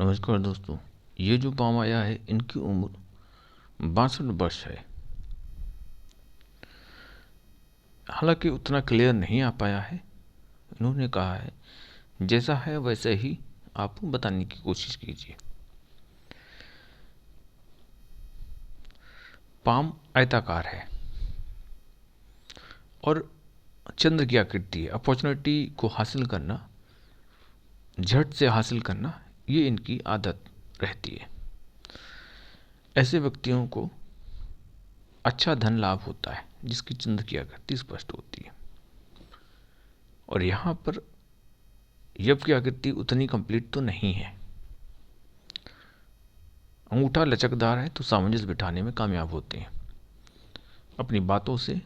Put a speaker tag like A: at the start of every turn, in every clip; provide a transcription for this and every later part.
A: नमस्कार दोस्तों। ये जो पाम आया है इनकी उम्र 62 वर्ष है। हालांकि उतना क्लियर नहीं आ पाया है। इन्होंने कहा है जैसा है वैसे ही आप बताने की कोशिश कीजिए। पाम आयताकार है और चंद्र की आकृति है। अपॉर्चुनिटी को हासिल करना, झट से हासिल करना, ये इनकी आदत रहती है। ऐसे व्यक्तियों को अच्छा धन लाभ होता है जिसकी चंद्र की आकृति स्पष्ट होती है। और यहाँ पर यव की आकृति उतनी कंप्लीट तो नहीं है। अंगूठा लचकदार है तो सामंजस्य बिठाने में कामयाब होते हैं। अपनी बातों से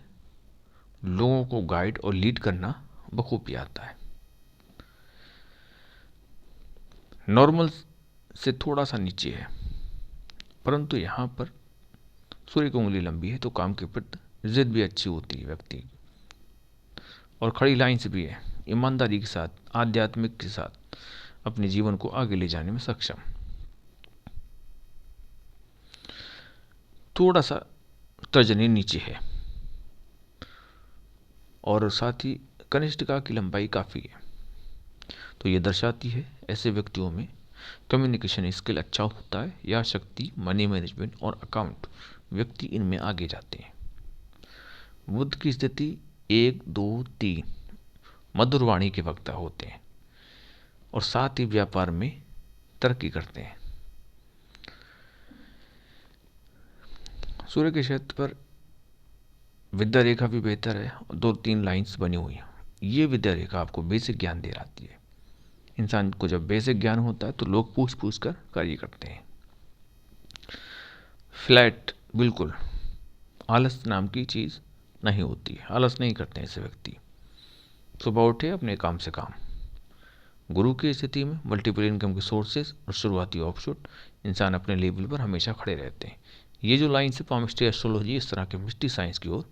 A: लोगों को गाइड और लीड करना बखूबी आता है। नॉर्मल से थोड़ा सा नीचे है, परंतु यहाँ पर सूर्य की उंगली लंबी है तो काम के प्रति जिद भी अच्छी होती है व्यक्ति की, और खड़ी लाइन से भी है। ईमानदारी के साथ, आध्यात्मिक के साथ अपने जीवन को आगे ले जाने में सक्षम। थोड़ा सा तर्जनी नीचे है और साथ ही कनिष्ठिका की लंबाई काफ़ी है। तो ये दर्शाती है ऐसे व्यक्तियों में कम्युनिकेशन स्किल अच्छा होता है। या शक्ति, मनी मैनेजमेंट और अकाउंट व्यक्ति इनमें आगे जाते हैं। बुध की स्थिति 1, 2, 3 मधुर वाणी के वक्ता होते हैं और साथ ही व्यापार में तरक्की करते हैं। सूर्य के क्षेत्र पर विद्या रेखा भी बेहतर है और 2-3 लाइंस बनी हुई हैं। ये विद्या रेखा आपको बेसिक ज्ञान दे लाती है। इंसान को जब बेसिक ज्ञान होता है तो लोग पूछ पूछ कर कार्य करते हैं। फ्लैट, बिल्कुल आलस नाम की चीज़ नहीं होती है। आलस नहीं करते हैं ऐसे व्यक्ति। सुबह उठे अपने काम से काम। गुरु की स्थिति में मल्टीपल इनकम के सोर्सेज और शुरुआती ऑफशूट, इंसान अपने लेवल पर हमेशा खड़े रहते हैं। ये जो लाइन से पामिस्ट्री, एस्ट्रोलॉजी, इस तरह के मिस्ट्री साइंस की ओर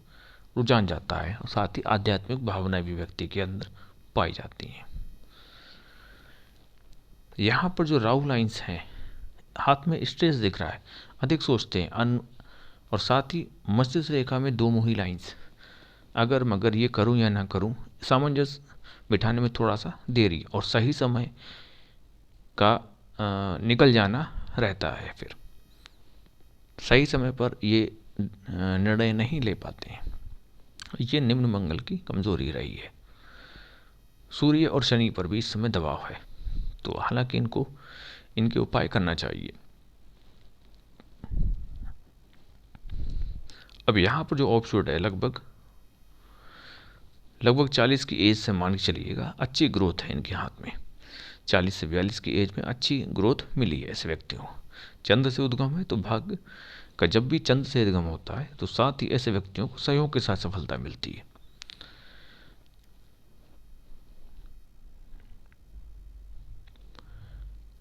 A: रुझान जाता है और साथ ही आध्यात्मिक भावनाएं भी व्यक्ति के अंदर पाई जाती हैं। यहाँ पर जो राहु लाइंस हैं, हाथ में स्ट्रेस दिख रहा है, अधिक सोचते हैं, अन और साथ ही मस्तिष्क रेखा में 2 मुही लाइंस, अगर मगर ये करूं या ना करूं, सामंजस्य बिठाने में थोड़ा सा देरी और सही समय का निकल जाना रहता है। फिर सही समय पर ये निर्णय नहीं ले पाते हैं। ये निम्न मंगल की कमजोरी रही है। सूर्य और शनि पर भी इस समय दबाव है, तो हालांकि इनको इनके उपाय करना चाहिए। अब यहाँ पर जो ऑफशूट है, लगभग 40 की एज से मान के चलिएगा अच्छी ग्रोथ है इनके हाथ में। 40 से 42 की एज में अच्छी ग्रोथ मिली है ऐसे व्यक्तियों को। चंद्र से उद्गम है तो भाग्य का जब भी चंद्र से उद्गम होता है तो साथ ही ऐसे व्यक्तियों को सहयोग के साथ सफलता मिलती है।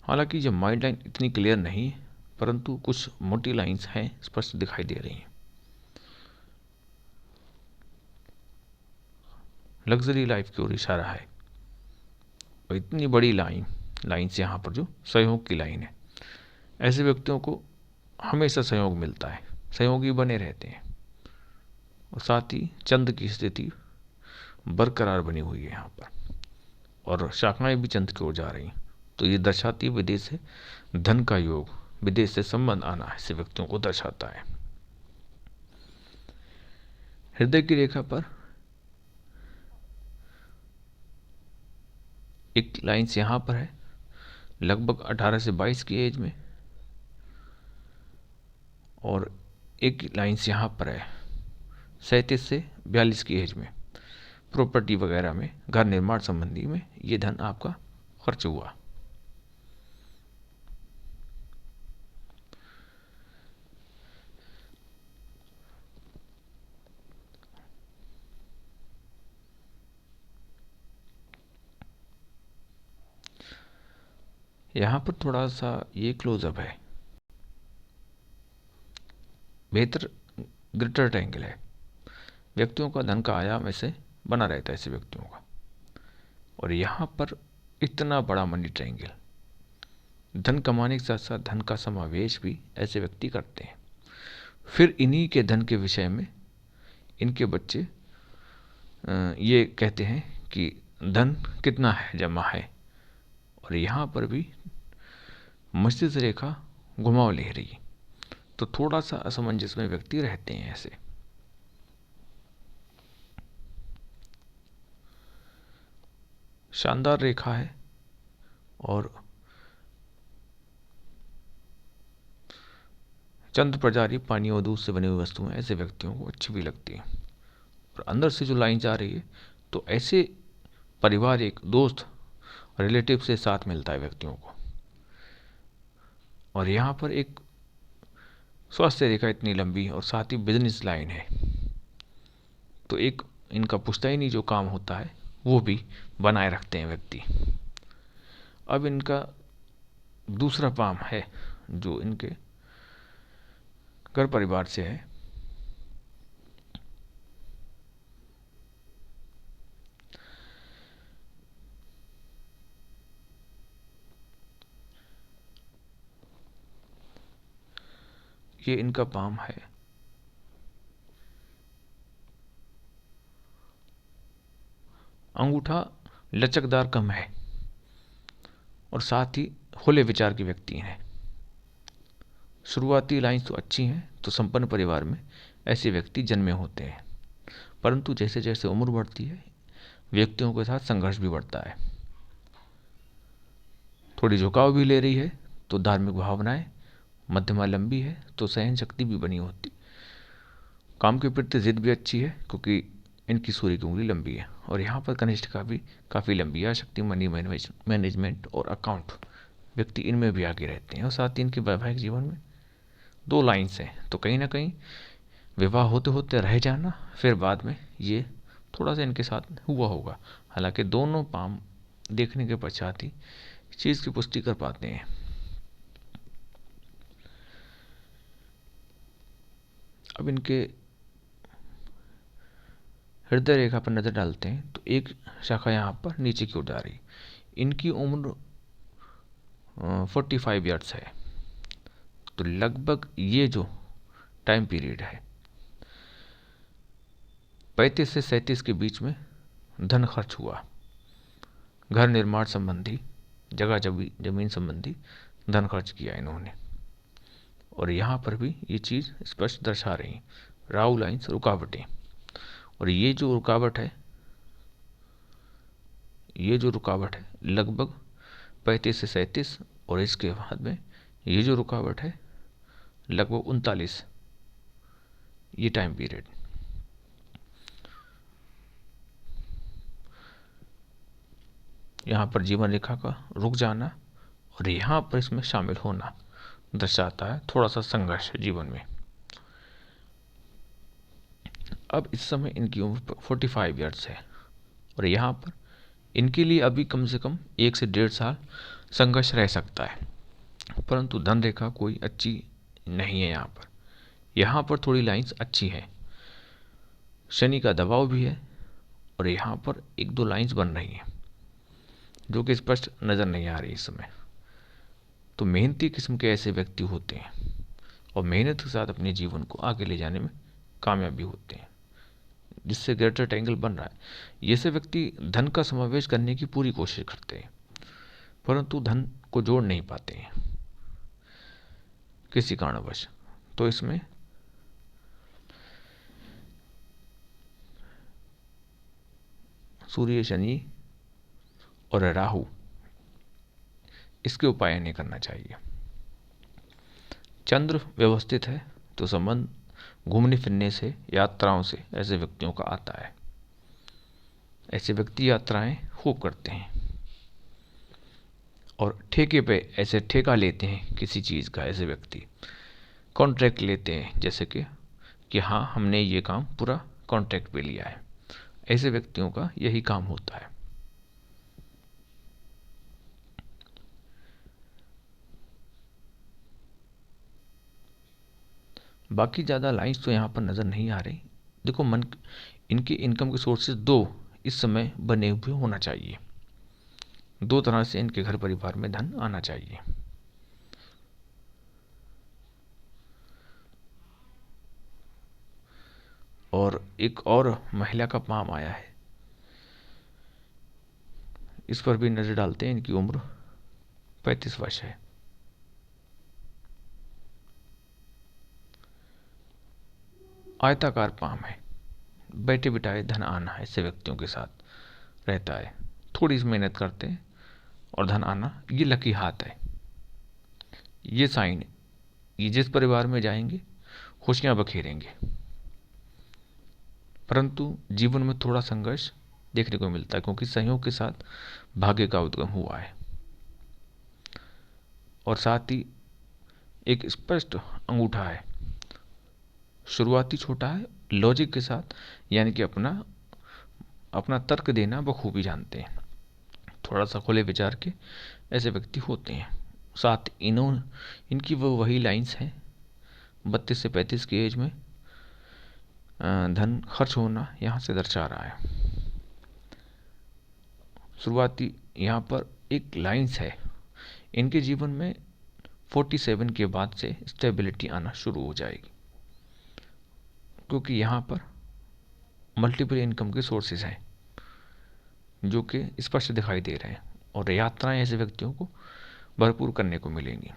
A: हालांकि जब माइंड लाइन इतनी क्लियर नहीं है, परंतु कुछ मोटी लाइंस हैं स्पष्ट दिखाई दे रही हैं। लग्जरी लाइफ की ओर इशारा है और इतनी बड़ी लाइंस यहाँ पर जो सहयोग की लाइन है, ऐसे व्यक्तियों को हमेशा सहयोग मिलता है, सहयोगी बने रहते हैं। और साथ ही चंद्र की स्थिति बरकरार बनी हुई है यहाँ पर और शाखाएं भी चंद्र की ओर जा रही हैं। तो ये दर्शाती है विदेश से धन का योग, विदेश से संबंध आना ऐसे व्यक्तियों को दर्शाता है। हृदय की रेखा पर एक लाइंस यहाँ पर है, लगभग 18 से 22 की एज में, और एक लाइंस यहाँ पर है 37 से 42 की एज में। प्रॉपर्टी वगैरह में, घर निर्माण संबंधी में ये धन आपका खर्च हुआ। यहाँ पर थोड़ा सा ये क्लोजअप है, बेहतर ग्रेटर ट्रायंगल है। व्यक्तियों का धन का आयाम ऐसे बना रहता है ऐसे व्यक्तियों का। और यहाँ पर इतना बड़ा मनी ट्रायंगल, धन कमाने के साथ साथ धन का समावेश भी ऐसे व्यक्ति करते हैं। फिर इन्हीं के धन के विषय में इनके बच्चे ये कहते हैं कि धन कितना है जमा है, और यहाँ पर भी मस्तिष्क रेखा घुमाव ले रही है। तो थोड़ा सा असमंजस में व्यक्ति रहते हैं ऐसे। शानदार रेखा है और चंद्र प्रजारी पानी और दूध से बनी हुई वस्तुएं ऐसे व्यक्तियों को अच्छी भी लगती हैं। और अंदर से जो लाइन जा रही है तो ऐसे परिवार, एक दोस्त, रिलेटिव से साथ मिलता है व्यक्तियों को। और यहाँ पर एक स्वास्थ्य रेखा इतनी लंबी और साथ ही बिजनेस लाइन है, तो एक इनका पुश्तैनी जो काम होता है वो भी बनाए रखते हैं व्यक्ति। अब इनका दूसरा पाम है जो इनके घर परिवार से है। ये इनका पाम है। अंगूठा लचकदार कम है और साथ ही खुले विचार के व्यक्ति हैं। शुरुआती लाइन्स तो अच्छी हैं, तो संपन्न परिवार में ऐसे व्यक्ति जन्मे होते हैं। परंतु जैसे जैसे उम्र बढ़ती है व्यक्तियों के साथ संघर्ष भी बढ़ता है। थोड़ी झुकाव भी ले रही है तो धार्मिक भावनाएं, मध्यमा लंबी है तो सहन शक्ति भी बनी होती। काम के प्रति जिद भी अच्छी है क्योंकि इनकी सूर्य की उंगली लंबी है। और यहाँ पर कनिष्ठ का भी काफ़ी लंबी है। शक्ति, मनी मैनेजमेंट और अकाउंट, व्यक्ति इनमें भी आगे रहते हैं। और साथ ही इनके वैवाहिक जीवन में दो लाइन्स हैं, तो कहीं ना कहीं विवाह होते होते रह जाना, फिर बाद में ये थोड़ा सा इनके साथ हुआ होगा। हालांकि दोनों पाम देखने के पश्चात ही चीज़ की पुष्टि कर पाते हैं। अब इनके हृदय रेखा पर नज़र डालते हैं तो एक शाखा यहाँ पर नीचे की ओर जा रही। इनकी उम्र 45 ईयर्स है। तो लगभग ये जो टाइम पीरियड है 35 से 37 के बीच में धन खर्च हुआ। घर निर्माण संबंधी, जगह जमीन संबंधी धन खर्च किया इन्होंने। और यहाँ पर भी ये चीज़ स्पष्ट दर्शा रही। राहु लाइन्स रुकावटें, और ये जो रुकावट है लगभग 35 से 37, और इसके बाद में ये जो रुकावट है लगभग 39, ये टाइम पीरियड। यहाँ पर जीवन रेखा का रुक जाना और यहाँ पर इसमें शामिल होना दर्शाता है थोड़ा सा संघर्ष जीवन में। अब इस समय इनकी उम्र 45 ईयर्स है और यहाँ पर इनके लिए अभी कम से कम 1 से 1.5 साल संघर्ष रह सकता है। परंतु धन रेखा कोई अच्छी नहीं है यहाँ पर थोड़ी लाइंस अच्छी है। शनि का दबाव भी है और यहाँ पर 1-2 लाइंस बन रही हैं जो कि स्पष्ट नज़र नहीं आ रही इस समय। तो मेहनती किस्म के ऐसे व्यक्ति होते हैं और मेहनत के साथ अपने जीवन को आगे ले जाने में कामयाब भी होते हैं, जिससे ग्रेटर ट्रायंगल बन रहा है। ये से व्यक्ति धन का समावेश करने की पूरी कोशिश करते हैं परंतु धन को जोड़ नहीं पाते हैं किसी कारणवश। तो इसमें सूर्य, शनि और राहु, इसके उपाय नहीं करना चाहिए। चंद्र व्यवस्थित है तो संबंध घूमने फिरने से, यात्राओं से ऐसे व्यक्तियों का आता है। ऐसे व्यक्ति यात्राएं खूब करते हैं और ठेके पे ऐसे ठेका लेते हैं किसी चीज़ का। ऐसे व्यक्ति कॉन्ट्रैक्ट लेते हैं, जैसे कि हाँ हमने ये काम पूरा कॉन्ट्रैक्ट पे लिया है। ऐसे व्यक्तियों का यही काम होता है। बाकी ज़्यादा लाइंस तो यहाँ पर नज़र नहीं आ रही। देखो इनके इनकम के सोर्सेज 2 इस समय बने हुए होना चाहिए। 2 तरह से इनके घर परिवार में धन आना चाहिए। और एक और महिला का पाम आया है, इस पर भी नज़र डालते हैं। इनकी उम्र 35 वर्ष है। आयताकार पाम है, बैठे बिठाए धन आना है, ऐसे व्यक्तियों के साथ रहता है। थोड़ी सी मेहनत करते हैं और धन आना, ये लकी हाथ है, ये साइन है। ये जिस परिवार में जाएंगे खुशियां बखेरेंगे। परंतु जीवन में थोड़ा संघर्ष देखने को मिलता है, क्योंकि संयोग के साथ भाग्य का उद्गम हुआ है। और साथ ही एक स्पष्ट अंगूठा है। शुरुआती छोटा है, लॉजिक के साथ, यानी कि अपना अपना तर्क देना बखूबी जानते हैं। थोड़ा सा खुले विचार के ऐसे व्यक्ति होते हैं। साथ इनकी वो वही लाइंस हैं, 32 से 35 की एज में धन खर्च होना यहाँ से दर्शा रहा है। शुरुआती यहाँ पर एक लाइंस है, इनके जीवन में 47 के बाद से स्टेबिलिटी आना शुरू हो जाएगी, क्योंकि यहाँ पर मल्टीपल इनकम के सोर्सेज हैं जो कि स्पष्ट दिखाई दे रहे हैं, और यात्राएं ऐसे व्यक्तियों को भरपूर करने को मिलेंगी।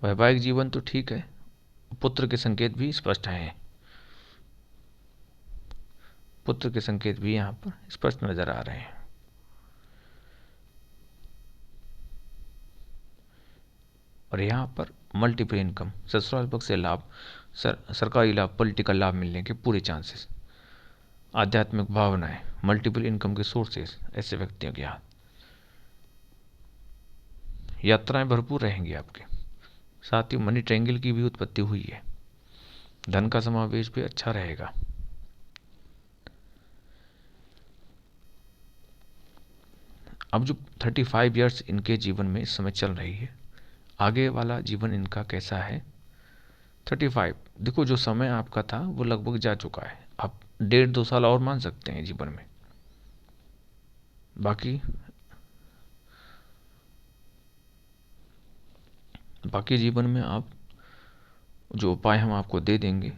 A: वैवाहिक जीवन तो ठीक है, पुत्र के संकेत भी स्पष्ट हैं। पुत्र के संकेत भी यहाँ पर स्पष्ट नजर आ रहे हैं। और यहाँ पर मल्टीपल इनकम, ससुराल पक्ष से लाभ, सरकारी लाभ, पॉलिटिकल लाभ मिलने के पूरे चांसेस, आध्यात्मिक भावनाएं, मल्टीपल इनकम के सोर्सेस ऐसे व्यक्तियों के हाथ, यात्राएं भरपूर रहेंगी आपके। साथ ही मनी ट्रायंगल की भी उत्पत्ति हुई है, धन का समावेश भी अच्छा रहेगा। अब जो 35 इयर्स इनके जीवन में इस समय चल रही है, आगे वाला जीवन इनका कैसा है। 35, देखो जो समय आपका था वो लगभग जा चुका है, आप 1.5-2 साल और मान सकते हैं जीवन में। बाकी जीवन में आप जो उपाय हम आपको दे देंगे,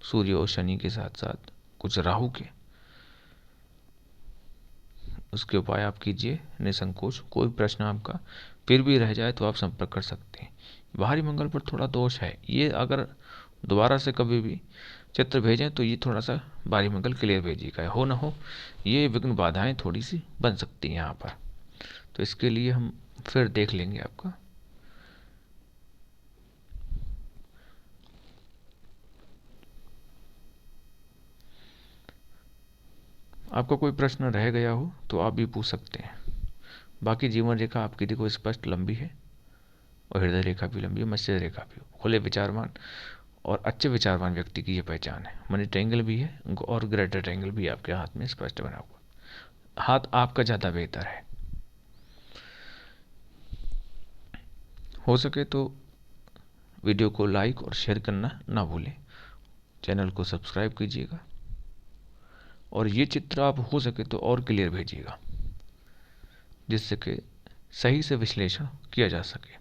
A: सूर्य और शनि के साथ साथ कुछ राहु के, उसके उपाय आप कीजिए निसंकोच। कोई प्रश्न आपका फिर भी रह जाए तो आप संपर्क कर सकते हैं। बाहरी मंगल पर थोड़ा दोष है, ये अगर दोबारा से कभी भी चित्र भेजें तो ये थोड़ा सा बाहरी मंगल क्लियर भेजिएगा, हो ना हो ये विघ्न बाधाएं थोड़ी सी बन सकती हैं यहाँ पर, तो इसके लिए हम फिर देख लेंगे आपका। आपका कोई प्रश्न रह गया हो तो आप भी पूछ सकते हैं। बाकी जीवन रेखा आपकी देखो स्पष्ट लंबी है, और हृदय रेखा भी लंबी है, मत्स्य रेखा भी। खुले विचारवान और अच्छे विचारवान व्यक्ति की ये पहचान है। मनी ट्रायंगल भी है और ग्रेटर ट्रायंगल भी आपके हाथ में स्पष्ट बना हुआ। हाथ आपका ज़्यादा बेहतर है। हो सके तो वीडियो को लाइक और शेयर करना ना भूलें, चैनल को सब्सक्राइब कीजिएगा, और ये चित्र आप हो सके तो और क्लियर भेजिएगा, जिससे कि सही से विश्लेषण किया जा सके।